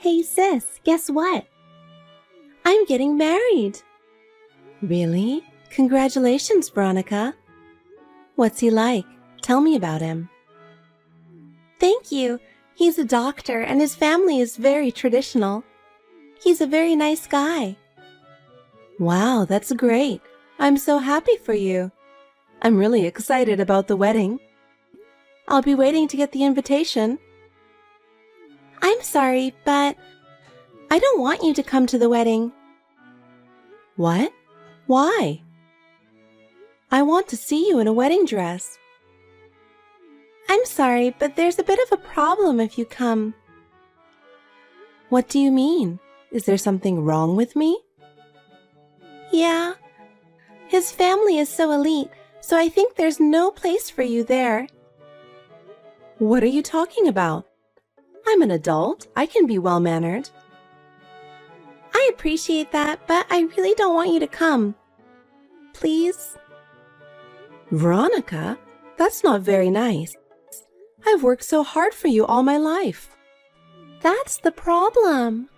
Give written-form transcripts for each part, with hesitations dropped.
Hey sis, guess what? I'm getting married. Really? Congratulations, Veronica. What's he like? Tell me about him. Thank you. He's a doctor and his family is very traditional. He's a very nice guy. Wow, that's great. I'm so happy for you. I'm really excited about the wedding. I'll be waiting to get the invitation. I'm sorry, but I don't want you to come to the wedding. What? Why? I want to see you in a wedding dress. I'm sorry, but there's a bit of a problem if you come. What do you mean? Is there something wrong with me? Yeah. His family is so elite, so I think there's no place for you there. What are you talking about? I'm an adult. I can be well-mannered. I appreciate that, but I really don't want you to come. Please? Veronica, that's not very nice. I've worked so hard for you all my life. That's the problem.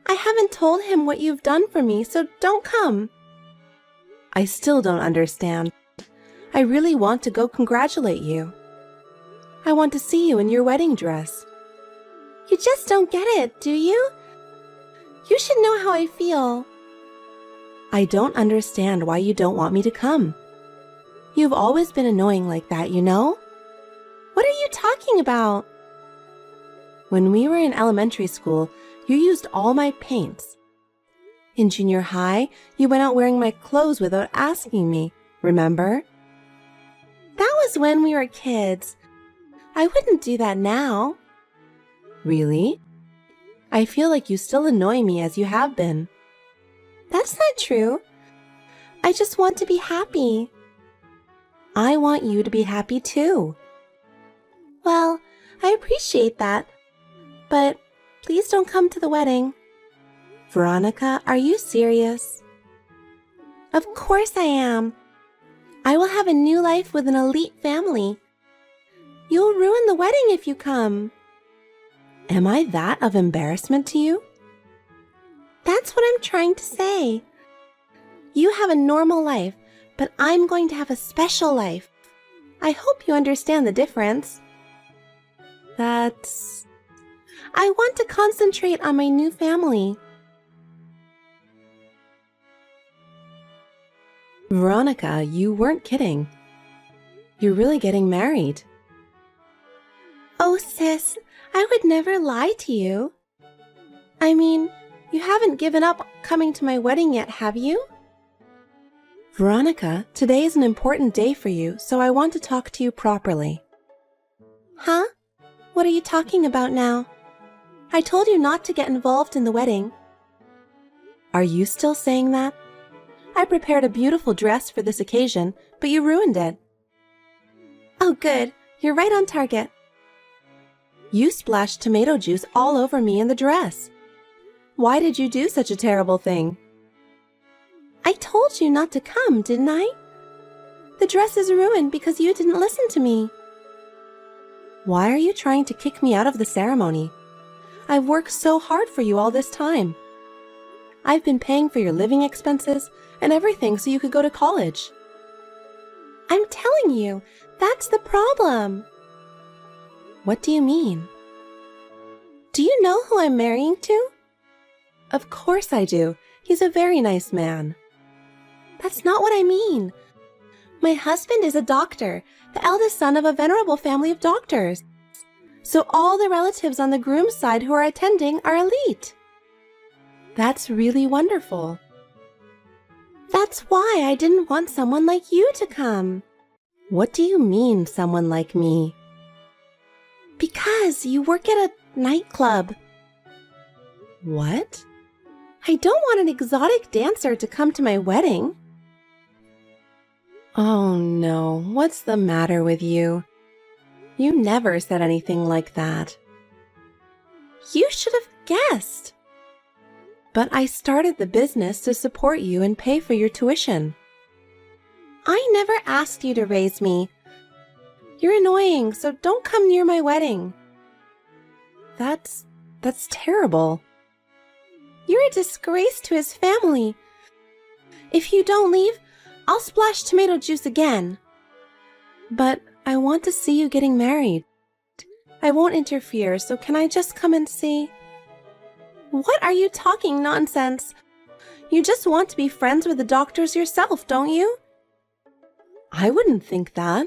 I haven't told him what you've done for me, so don't come. I still don't understand. I really want to go congratulate you. I want to see you in your wedding dress. You just don't get it, do you? You should know how I feel. I don't understand why you don't want me to come. You've always been annoying like that, you know? What are you talking about? When we were in elementary school, you used all my paints. In junior high, you went out wearing my clothes without asking me, remember? That was when we were kids. I wouldn't do that now. Really? I feel like you still annoy me as you have been. That's not true. I just want to be happy. I want you to be happy too. Well, I appreciate that, but please don't come to the wedding. Veronica, are you serious? Of course I am. I will have a new life with an elite family. You'll ruin the wedding if you come. Am I that of embarrassment to you? That's what I'm trying to say. You have a normal life, but I'm going to have a special life. I hope you understand the difference. I want to concentrate on my new family. Veronica, you weren't kidding. You're really getting married. Oh, sis, I would never lie to you. I mean, you haven't given up coming to my wedding yet, have you? Veronica, today is an important day for you, so I want to talk to you properly. Huh? What are you talking about now? I told you not to get involved in the wedding. Are you still saying that? I prepared a beautiful dress for this occasion, but you ruined it. Oh, good. You're right on target. You splashed tomato juice all over me in the dress. Why did you do such a terrible thing? I told you not to come, didn't I? The dress is ruined because you didn't listen to me. Why are you trying to kick me out of the ceremony? I've worked so hard for you all this time. I've been paying for your living expenses and everything so you could go to college. I'm telling you, that's the problem. What do you mean? Do you know who I'm marrying to? Of course I do. He's a very nice man. That's not what I mean. My husband is a doctor, the eldest son of a venerable family of doctors. So all the relatives on the groom's side who are attending are elite. That's really wonderful. That's why I didn't want someone like you to come. What do you mean, someone like me? Because you work at a nightclub. What? I don't want an exotic dancer to come to my wedding. Oh no, what's the matter with you? You never said anything like that. You should have guessed. But I started the business to support you and pay for your tuition. I never asked you to raise me. You're annoying, so don't come near my wedding. That's That's terrible. You're a disgrace to his family. If you don't leave, I'll splash tomato juice again. But I want to see you getting married. I won't interfere, so can I just come and see? What are you talking nonsense? You just want to be friends with the doctors yourself, don't you? I wouldn't think that.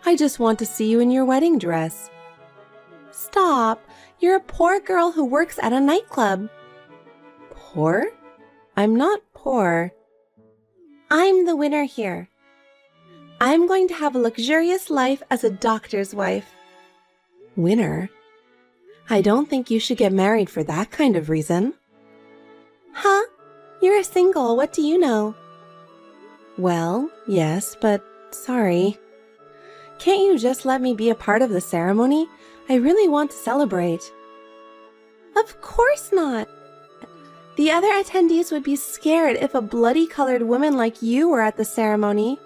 I just want to see you in your wedding dress. Stop. You're a poor girl who works at a nightclub. Poor? I'm not poor. I'm the winner here. I'm going to have a luxurious life as a doctor's wife. Winner? I don't think you should get married for that kind of reason. Huh? You're a single, what do you know? Well, yes, but sorry. Can't you just let me be a part of the ceremony? I really want to celebrate. Of course not. The other attendees would be scared if a bloody-colored woman like you were at the ceremony.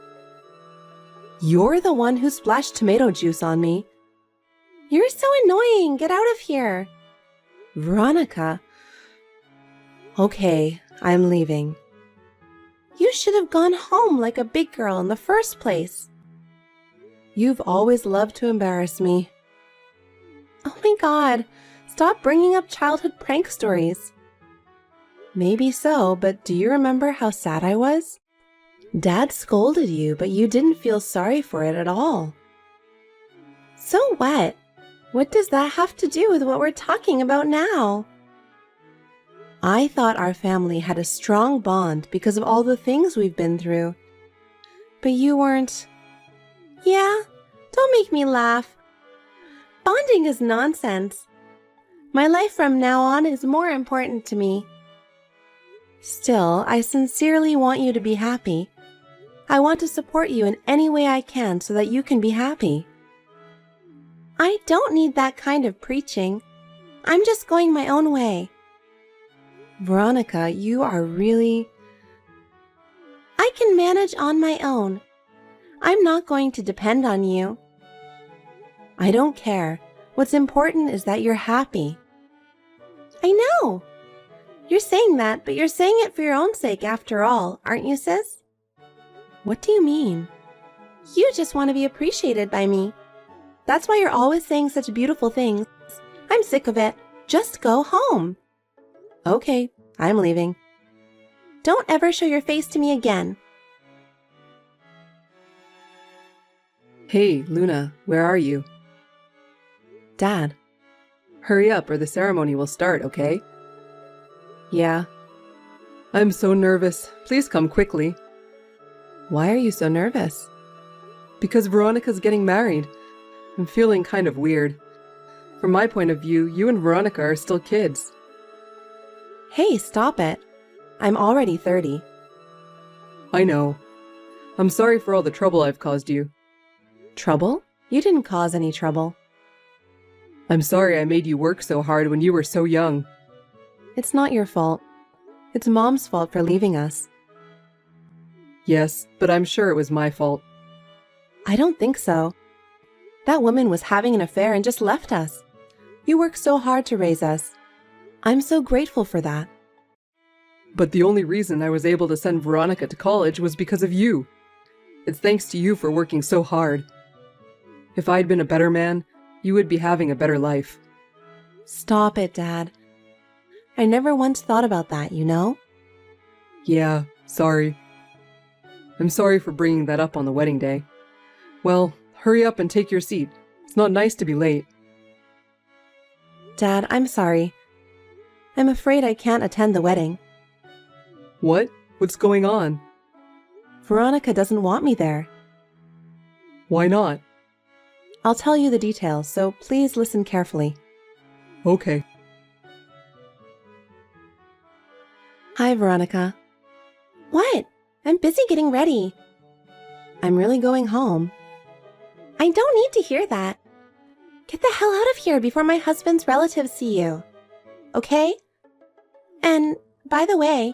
You're the one who splashed tomato juice on me. You're so annoying. Get out of here. Veronica. Okay, I'm leaving. You should have gone home like a big girl in the first place. You've always loved to embarrass me. Oh my God, stop bringing up childhood prank stories. Maybe so, but do you remember how sad I was? Dad scolded you, but you didn't feel sorry for it at all. So what? What does that have to do with what we're talking about now? I thought our family had a strong bond because of all the things we've been through. But you weren't. Yeah, don't make me laugh. Bonding is nonsense. My life from now on is more important to me. Still, I sincerely want you to be happy. I want to support you in any way I can so that you can be happy. I don't need that kind of preaching. I'm just going my own way. Veronica, you are really... I can manage on my own. I'm not going to depend on you. I don't care. What's important is that you're happy. I know. You're saying that, but you're saying it for your own sake after all, aren't you, sis? What do you mean? You just want to be appreciated by me. That's why you're always saying such beautiful things. I'm sick of it. Just go home. Okay, I'm leaving. Don't ever show your face to me again. Hey, Luna, where are you? Dad. Hurry up or the ceremony will start, okay? Yeah. I'm so nervous. Please come quickly. Why are you so nervous? Because Veronica's getting married. I'm feeling kind of weird. From my point of view, you and Veronica are still kids. Hey, stop it. I'm already 30. I know. I'm sorry for all the trouble I've caused you. Trouble? You didn't cause any trouble. I'm sorry I made you work so hard when you were so young. It's not your fault. It's Mom's fault for leaving us. Yes, but I'm sure it was my fault. I don't think so. That woman was having an affair and just left us. You worked so hard to raise us. I'm so grateful for that. But the only reason I was able to send Veronica to college was because of you. It's thanks to you for working so hard. If I'd been a better man, you would be having a better life. Stop it, Dad. I never once thought about that, you know? Yeah, sorry. I'm sorry for bringing that up on the wedding day. Well, hurry up and take your seat. It's not nice to be late. Dad, I'm sorry. I'm afraid I can't attend the wedding. What? What's going on? Veronica doesn't want me there. Why not? I'll tell you the details, so please listen carefully. Okay. Hi, Veronica. What? I'm busy getting ready. I'm really going home. I don't need to hear that. Get the hell out of here before my husband's relatives see you. Okay? And, by the way,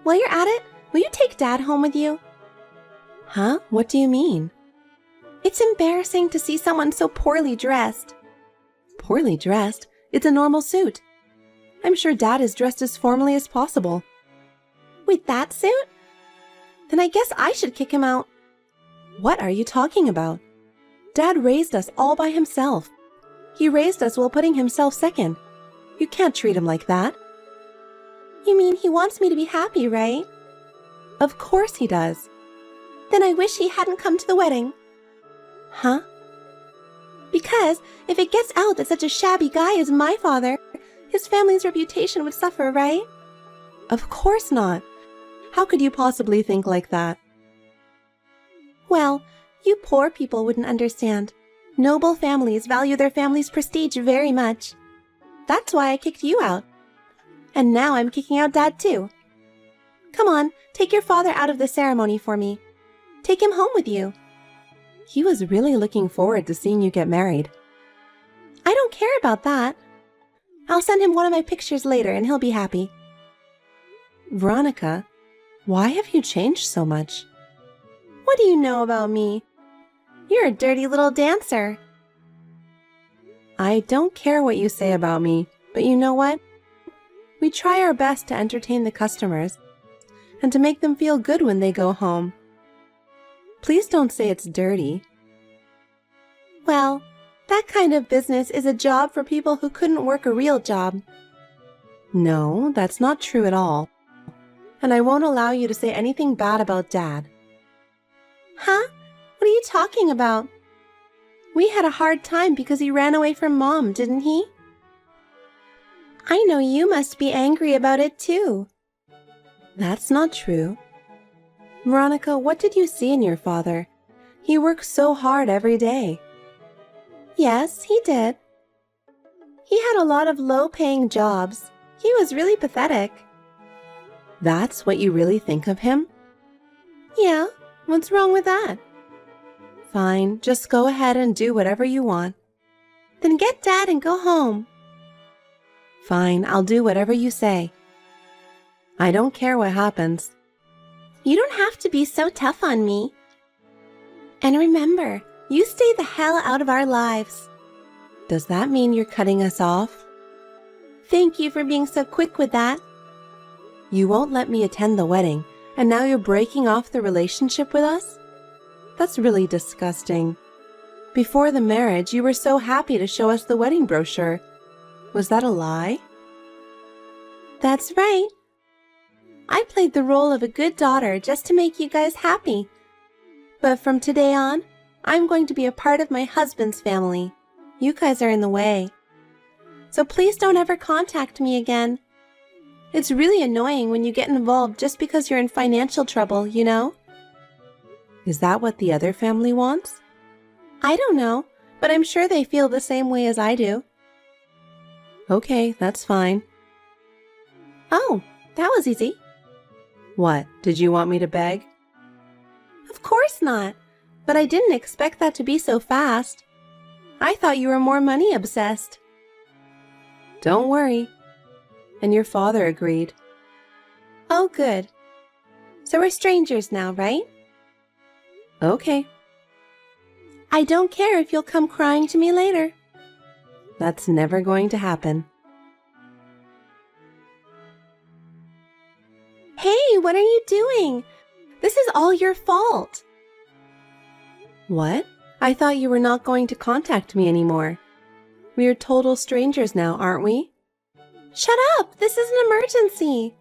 while you're at it, will you take Dad home with you? Huh? What do you mean? It's embarrassing to see someone so poorly dressed. Poorly dressed? It's a normal suit. I'm sure Dad is dressed as formally as possible. With that suit? Then I guess I should kick him out. What are you talking about? Dad raised us all by himself. He raised us while putting himself second. You can't treat him like that. You mean he wants me to be happy, right? Of course he does. Then I wish he hadn't come to the wedding. Huh? Because if it gets out that such a shabby guy is my father, his family's reputation would suffer, right? Of course not. How could you possibly think like that? Well, you poor people wouldn't understand. Noble families value their family's prestige very much. That's why I kicked you out. And now I'm kicking out Dad too. Come on, take your father out of the ceremony for me. Take him home with you. He was really looking forward to seeing you get married. I don't care about that. I'll send him one of my pictures later and he'll be happy. Veronica, why have you changed so much? What do you know about me? You're a dirty little dancer. I don't care what you say about me, but you know what? We try our best to entertain the customers and to make them feel good when they go home. Please don't say it's dirty. Well, that kind of business is a job for people who couldn't work a real job. No, that's not true at all. And I won't allow you to say anything bad about Dad. Huh? What are you talking about? We had a hard time because he ran away from Mom, didn't he? I know you must be angry about it too. That's not true. Veronica, what did you see in your father? He works so hard every day. Yes, he did. He had a lot of low-paying jobs. He was really pathetic. That's what you really think of him? Yeah, what's wrong with that? Fine, just go ahead and do whatever you want. Then get Dad and go home. Fine, I'll do whatever you say. I don't care what happens. You don't have to be so tough on me. And remember, you stay the hell out of our lives. Does that mean you're cutting us off? Thank you for being so quick with that. You won't let me attend the wedding, and now you're breaking off the relationship with us? That's really disgusting. Before the marriage, you were so happy to show us the wedding brochure. Was that a lie? That's right. I played the role of a good daughter just to make you guys happy. But from today on, I'm going to be a part of my husband's family. You guys are in the way. So please don't ever contact me again. It's really annoying when you get involved just because you're in financial trouble, you know? Is that what the other family wants? I don't know, but I'm sure they feel the same way as I do. Okay, that's fine. Oh, that was easy. What, did you want me to beg? Of course not, but I didn't expect that to be so fast. I thought you were more money obsessed. Don't worry. And your father agreed. Oh, good. So we're strangers now, right? Okay. I don't care if you'll come crying to me later. That's never going to happen. Hey, what are you doing? This is all your fault. What? I thought you were not going to contact me anymore. We are total strangers now, aren't we? Shut up! This is an emergency!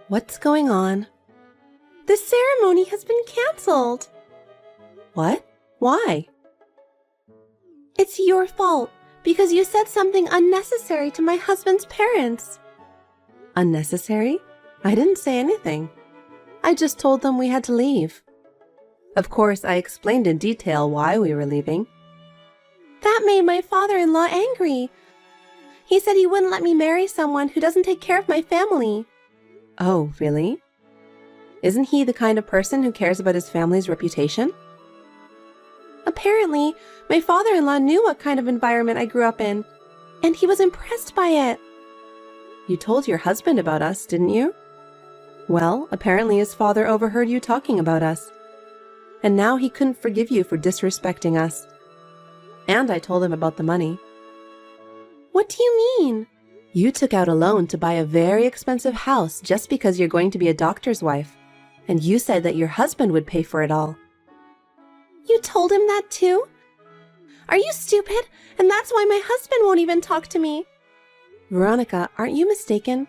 What's going on? The ceremony has been cancelled. What? Why? It's your fault, because you said something unnecessary to my husband's parents. Unnecessary? I didn't say anything. I just told them we had to leave. Of course, I explained in detail why we were leaving. That made my father-in-law angry. He said he wouldn't let me marry someone who doesn't take care of my family. Oh, really? Isn't he the kind of person who cares about his family's reputation? Apparently, my father-in-law knew what kind of environment I grew up in, and he was impressed by it. You told your husband about us, didn't you? Well, apparently his father overheard you talking about us. And now he couldn't forgive you for disrespecting us. And I told him about the money. What do you mean? You took out a loan to buy a very expensive house just because you're going to be a doctor's wife. And you said that your husband would pay for it all. You told him that too? Are you stupid? And that's why my husband won't even talk to me. Veronica, aren't you mistaken?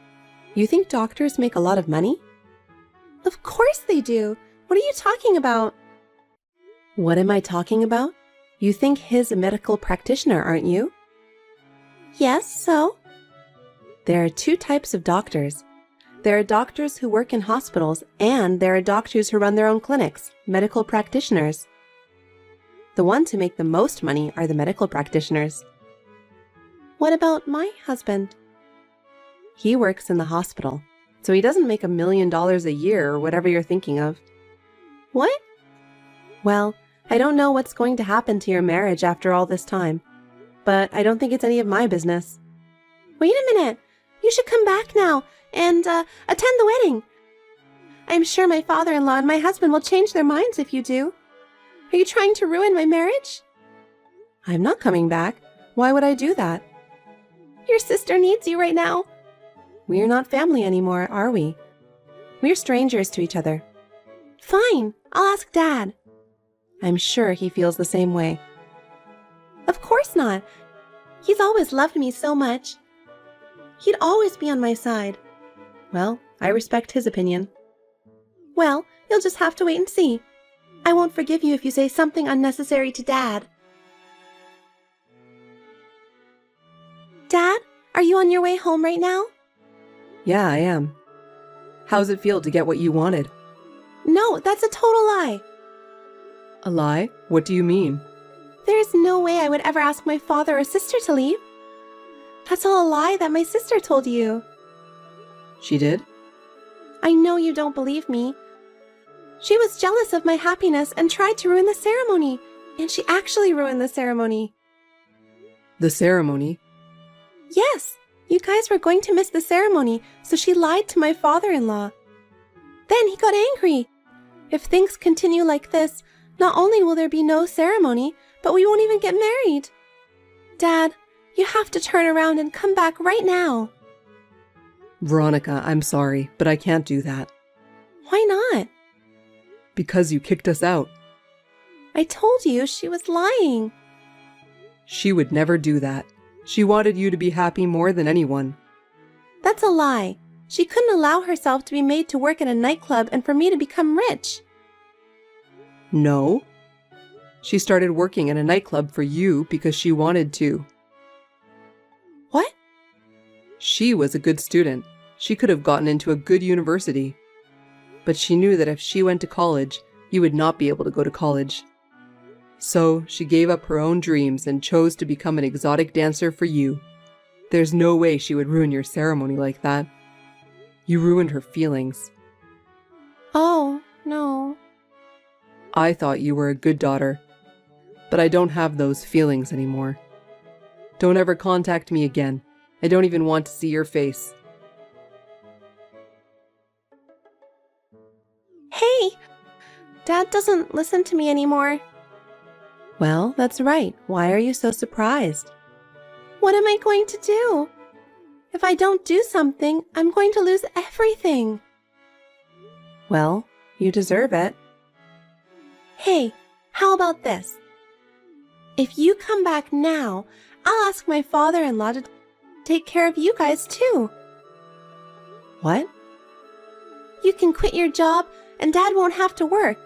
You think doctors make a lot of money? Of course they do. What are you talking about? What am I talking about? You think he's a medical practitioner, aren't you? Yes, so? There are two types of doctors. There are doctors who work in hospitals, and there are doctors who run their own clinics, medical practitioners. The ones who make the most money are the medical practitioners. What about my husband? He works in the hospital, so he doesn't make $1 million a year or whatever you're thinking of. What? Well, I don't know what's going to happen to your marriage after all this time, but I don't think it's any of my business. Wait a minute. You should come back now and attend the wedding. I'm sure my father-in-law and my husband will change their minds if you do. Are you trying to ruin my marriage? I'm not coming back. Why would I do that? Your sister needs you right now. We're not family anymore, are we? We're strangers to each other. Fine, I'll ask Dad. I'm sure he feels the same way. Of course not. He's always loved me so much. He'd always be on my side. Well, I respect his opinion. Well, you'll just have to wait and see. I won't forgive you if you say something unnecessary to Dad. Dad, are you on your way home right now? Yeah, I am. How's it feel to get what you wanted? No, that's a total lie. A lie? What do you mean? There's no way I would ever ask my father or sister to leave. That's all a lie that my sister told you. She did? I know you don't believe me. She was jealous of my happiness and tried to ruin the ceremony. And she actually ruined the ceremony. The ceremony? Yes, you guys were going to miss the ceremony, so she lied to my father-in-law. Then he got angry. If things continue like this, not only will there be no ceremony, but we won't even get married. Dad, you have to turn around and come back right now. Veronica, I'm sorry, but I can't do that. Why not? Because you kicked us out. I told you she was lying. She would never do that. She wanted you to be happy more than anyone. That's a lie. She couldn't allow herself to be made to work at a nightclub and for me to become rich. No. She started working at a nightclub for you because she wanted to. What? She was a good student. She could have gotten into a good university. But she knew that if she went to college, you would not be able to go to college. So she gave up her own dreams and chose to become an exotic dancer for you. There's no way she would ruin your ceremony like that. You ruined her feelings. Oh, no. I thought you were a good daughter, but I don't have those feelings anymore. Don't ever contact me again. I don't even want to see your face. Hey! Dad doesn't listen to me anymore. Well, that's right. Why are you so surprised? What am I going to do? If I don't do something, I'm going to lose everything. Well, you deserve it. Hey, how about this? If you come back now, I'll ask my father-in-law to take care of you guys too. What? You can quit your job and Dad won't have to work.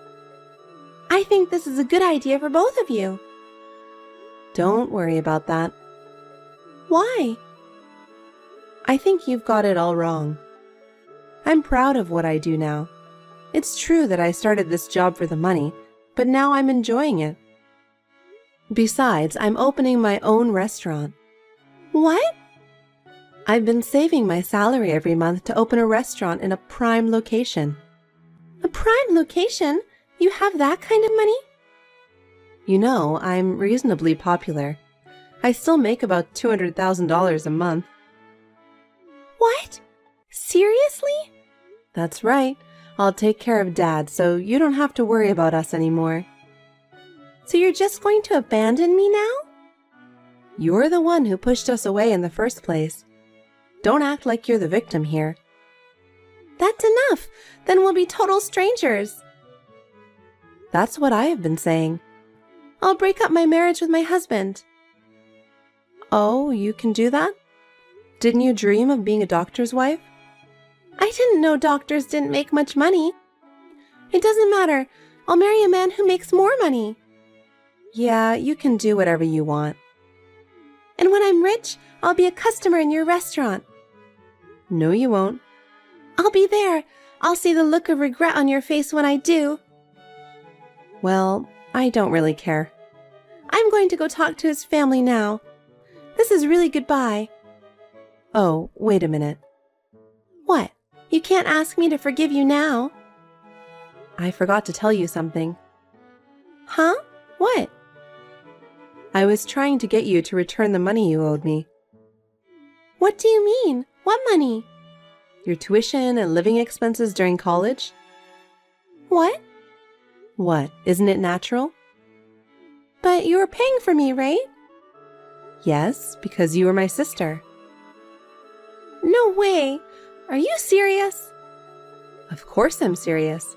I think this is a good idea for both of you. Don't worry about that. Why? I think you've got it all wrong. I'm proud of what I do now. It's true that I started this job for the money, but now I'm enjoying it. Besides, I'm opening my own restaurant. What? I've been saving my salary every month to open a restaurant in a prime location. A prime location? You have that kind of money? You know, I'm reasonably popular. I still make about $200,000 a month. What? Seriously? That's right. I'll take care of Dad, so you don't have to worry about us anymore. So you're just going to abandon me now? You're the one who pushed us away in the first place. Don't act like you're the victim here. That's enough. Then we'll be total strangers. That's what I have been saying. I'll break up my marriage with my husband. Oh, you can do that? Didn't you dream of being a doctor's wife? I didn't know doctors didn't make much money. It doesn't matter. I'll marry a man who makes more money. Yeah, you can do whatever you want. And when I'm rich, I'll be a customer in your restaurant. No, you won't. I'll be there. I'll see the look of regret on your face when I do. Well, I don't really care. I'm going to go talk to his family now. This is really goodbye. Oh, wait a minute. What? You can't ask me to forgive you now. I forgot to tell you something. Huh? What? I was trying to get you to return the money you owed me. What do you mean? What money? Your tuition and living expenses during college? What? What, isn't it natural? But you were paying for me, right? Yes, because you were my sister. No way! Are you serious? Of course I'm serious.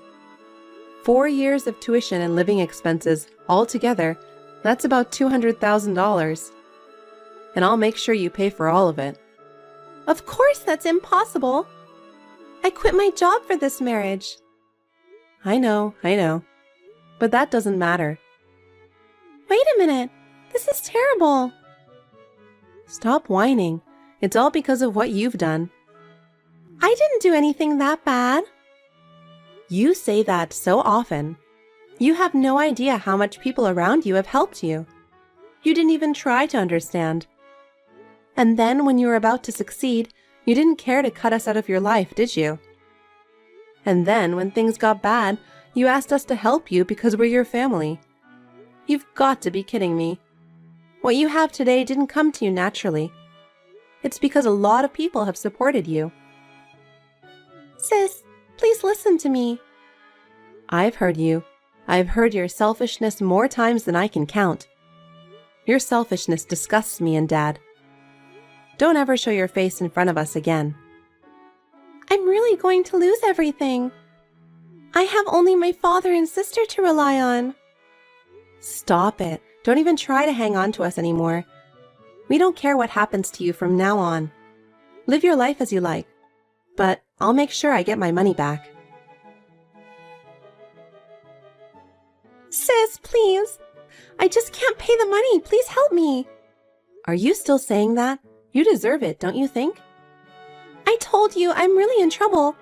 4 years of tuition and living expenses all together, that's about $200,000. And I'll make sure you pay for all of it. Of course that's impossible. I quit my job for this marriage. I know. But that doesn't matter. Wait a minute. This is terrible. Stop whining. It's all because of what you've done. I didn't do anything that bad. You say that so often. You have no idea how much people around you have helped you. You didn't even try to understand. And then when you were about to succeed, you didn't care to cut us out of your life, did you? And then when things got bad, you asked us to help you because we're your family. You've got to be kidding me. What you have today didn't come to you naturally. It's because a lot of people have supported you. Sis, please listen to me. I've heard you. I've heard your selfishness more times than I can count. Your selfishness disgusts me and Dad. Don't ever show your face in front of us again. I'm really going to lose everything. I have only my father and sister to rely on. Stop it. Don't even try to hang on to us anymore. We don't care what happens to you from now on. Live your life as you like. But I'll make sure I get my money back. Sis, please. I just can't pay the money. Please help me. Are you still saying that? You deserve it, don't you think? I told you I'm really in trouble.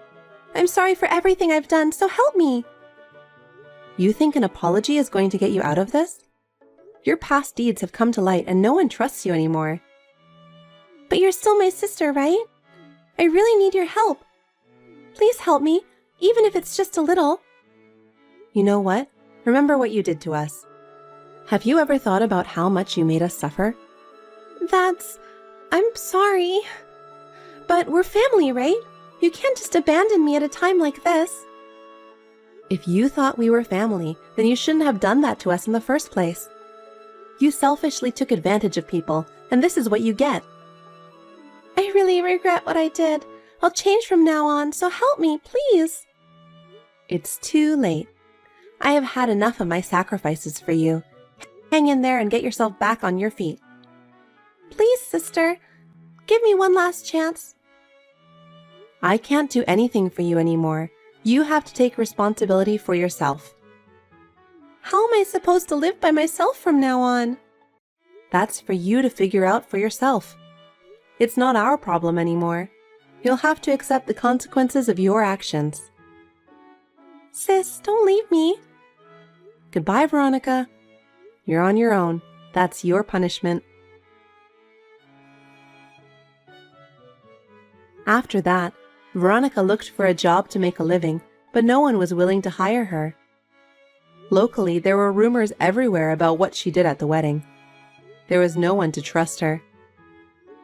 I'm sorry for everything I've done, so help me. You think an apology is going to get you out of this? Your past deeds have come to light and no one trusts you anymore. But you're still my sister, right? I really need your help. Please help me, even if it's just a little. You know what? Remember what you did to us. Have you ever thought about how much you made us suffer? I'm sorry. But we're family, right? You can't just abandon me at a time like this. If you thought we were family, then you shouldn't have done that to us in the first place. You selfishly took advantage of people, and this is what you get. I really regret what I did. I'll change from now on, so help me, please. It's too late. I have had enough of my sacrifices for you. Hang in there and get yourself back on your feet. Please, sister, give me one last chance. I can't do anything for you anymore. You have to take responsibility for yourself. How am I supposed to live by myself from now on? That's for you to figure out for yourself. It's not our problem anymore. You'll have to accept the consequences of your actions. Sis, don't leave me. Goodbye, Veronica. You're on your own. That's your punishment. After that, Veronica looked for a job to make a living, but no one was willing to hire her. Locally, there were rumors everywhere about what she did at the wedding. There was no one to trust her.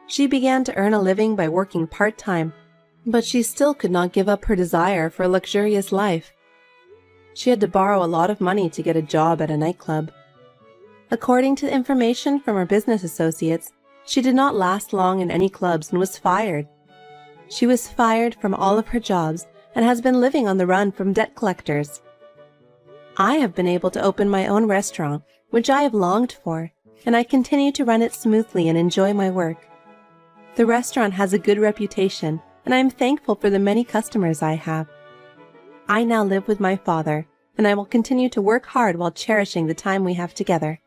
She began to earn a living by working part-time, but she still could not give up her desire for a luxurious life. She had to borrow a lot of money to get a job at a nightclub. According to information from her business associates, she did not last long in any clubs and was fired. She was fired from all of her jobs and has been living on the run from debt collectors. I have been able to open my own restaurant, which I have longed for, and I continue to run it smoothly and enjoy my work. The restaurant has a good reputation, and I am thankful for the many customers I have. I now live with my father, and I will continue to work hard while cherishing the time we have together.